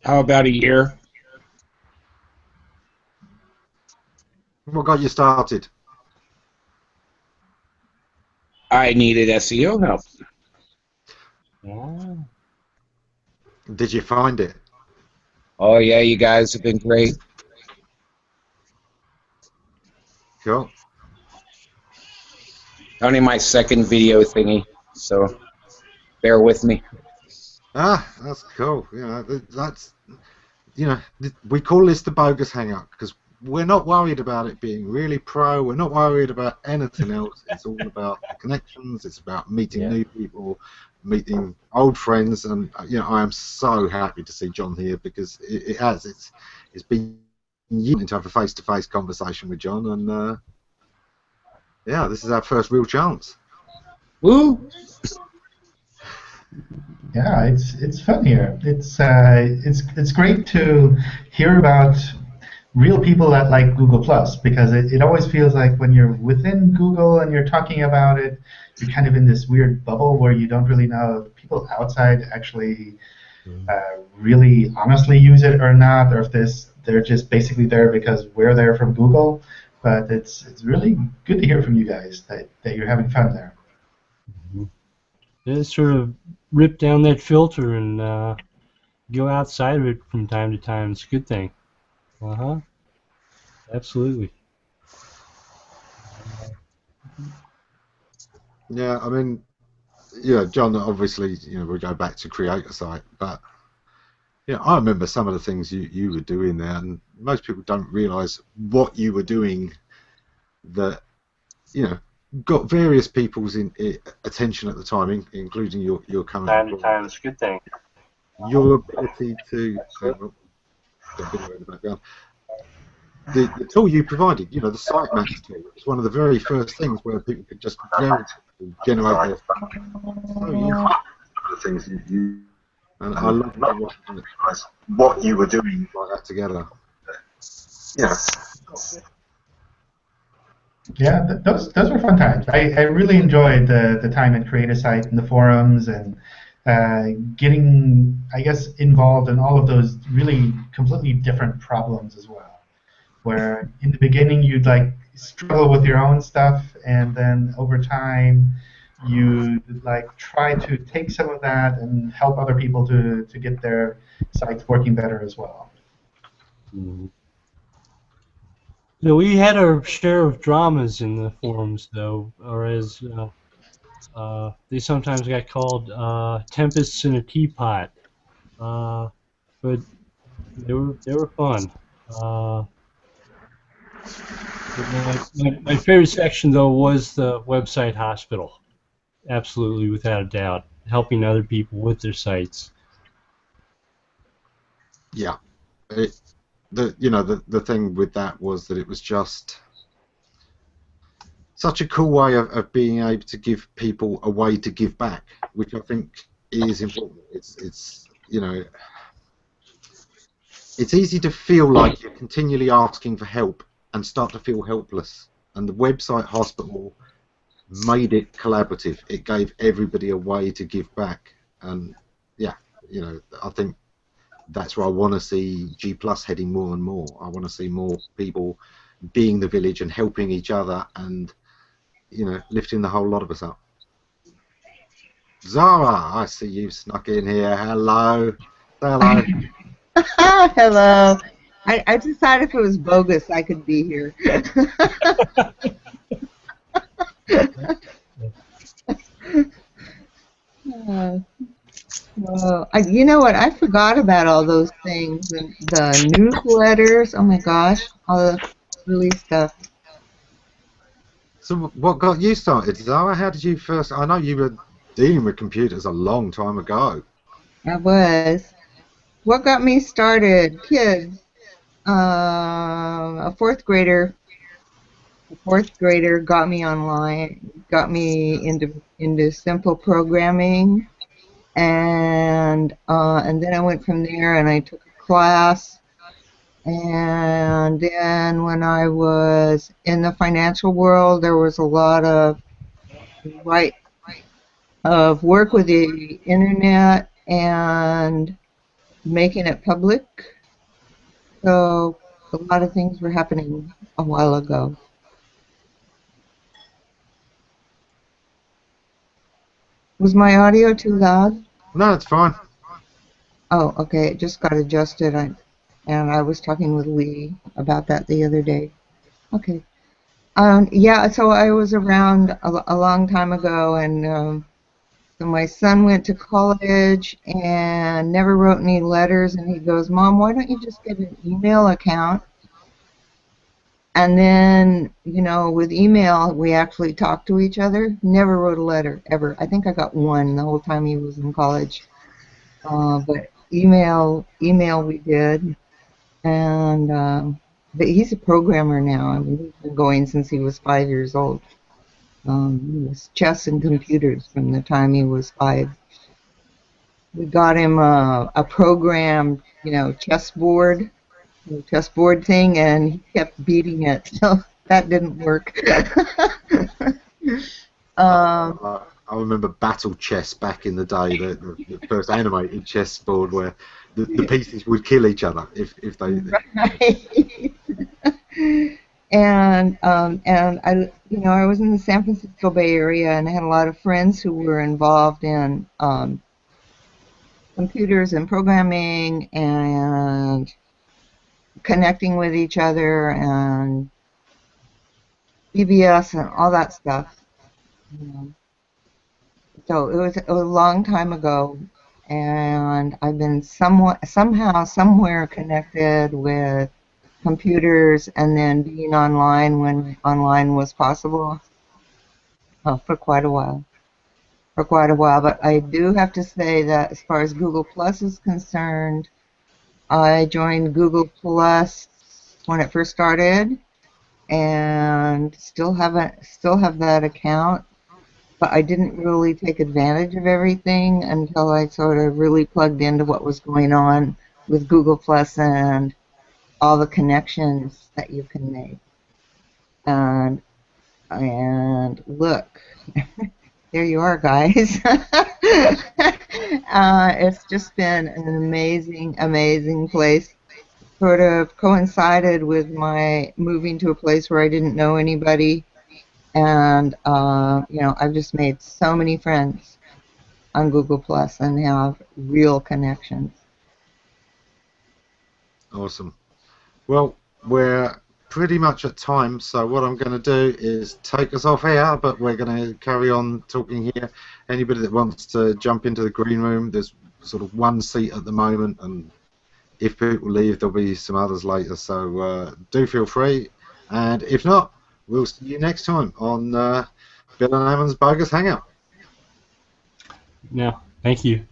How about a year? What got you started? I needed SEO help. Oh. Did you find it? Oh yeah, you guys have been great. Cool. Only my second video thingy, so bear with me. Ah, that's cool. You know, that's, you know, we call this the bogus hangout because we're not worried about it being really pro. We're not worried about anything else. It's all about the connections. It's about meeting new people, meeting old friends, and you know, I am so happy to see John here because it's been years to have a face-to-face conversation with John, and yeah, this is our first real chance. Woo! Yeah, it's fun here. It's great to hear about real people that like Google Plus, because it always feels like when you're within Google and you're talking about it, you're kind of in this weird bubble where you don't really know if people outside actually really honestly use it or not, or if they're just basically there because we're there from Google. But it's really good to hear from you guys that you're having fun there. Yeah, sort of rip down that filter and go outside of it from time to time. It's a good thing. Absolutely. Yeah, I mean, yeah, John, obviously, you know, we go back to Creator Site, but yeah, I remember some of the things you were doing there, and most people don't realise what you were doing that, you know, got various people's attention at the time, including your current Time to time, it's a good thing. your ability to in the background. The tool you provided, you know, the sitemapper tool, was one of the very first things where people could just generate their the things you and I love what you were doing like that together. Yeah. Yeah, those were fun times. I really enjoyed the time at Creator Site and the forums and getting, I guess, involved in all of those really completely different problems as well. Where in the beginning you'd like struggle with your own stuff, and then over time you like try to take some of that and help other people to get their sites working better as well. Yeah, we had our share of dramas in the forums, though, or as they sometimes got called tempests in a teapot. But they were fun. My favorite section, though, was the website hospital. Absolutely, without a doubt, helping other people with their sites. Yeah, the thing with that was that it was just such a cool way of being able to give people a way to give back, which I think is important. It's you know, it's easy to feel like you're continually asking for help and start to feel helpless. And the website hospital made it collaborative. It gave everybody a way to give back. And yeah, you know, I think that's where I want to see G Plus heading more and more. I want to see more people being the village and helping each other and, you know, lifting the whole lot of us up. Zara, I see you snuck in here. Hello. Hello. Hello. I decided if it was bogus, I could be here. You know what? I forgot about all those things. The newsletters. Oh my gosh, all the early stuff. So what got you started, Zara? How did you first? I know you were dealing with computers a long time ago. I was. What got me started? Kids. A fourth grader. A fourth grader got me online. Got me into simple programming, and then I went from there and I took a class. And then when I was in the financial world, there was a lot of work with the internet and making it public. So a lot of things were happening a while ago. Was my audio too loud? No, it's fine. Oh, okay. It just got adjusted. And I was talking with Lee about that the other day. Okay. Yeah, so I was around a long time ago, and so my son went to college and never wrote any letters, and he goes, "Mom, why don't you just get an email account?" And then, with email, we actually talked to each other. Never wrote a letter, ever. I think I got one the whole time he was in college. But email we did. And but he's a programmer now. I mean, he's been going since he was 5 years old. He was chess and computers from the time he was 5. We got him a programmed, chessboard thing, and he kept beating it, so that didn't work. I remember Battle Chess back in the day, the first animated chessboard where the pieces would kill each other if they. Right. And I was in the San Francisco Bay Area, and I had a lot of friends who were involved in computers and programming and connecting with each other and BBS and all that stuff. So it was a long time ago, and I've been somehow, somewhere connected with computers and then being online when online was possible for quite a while. But I do have to say that as far as Google Plus is concerned, I joined Google Plus when it first started, and still have that account. But I didn't really take advantage of everything until I sort of really plugged into what was going on with Google Plus and all the connections that you can make. And look, there you are, guys. It's just been an amazing place. Sort of coincided with my moving to a place where I didn't know anybody. And, I've just made so many friends on Google Plus and have real connections. Awesome. Well, we're pretty much at time, so what I'm going to do is take us off here, but we're going to carry on talking here. Anybody that wants to jump into the green room, there's sort of one seat at the moment, and if people leave, there'll be some others later, so do feel free. And if not, we'll see you next time on Bill and Ammons Bogus Hangout. Yeah, thank you.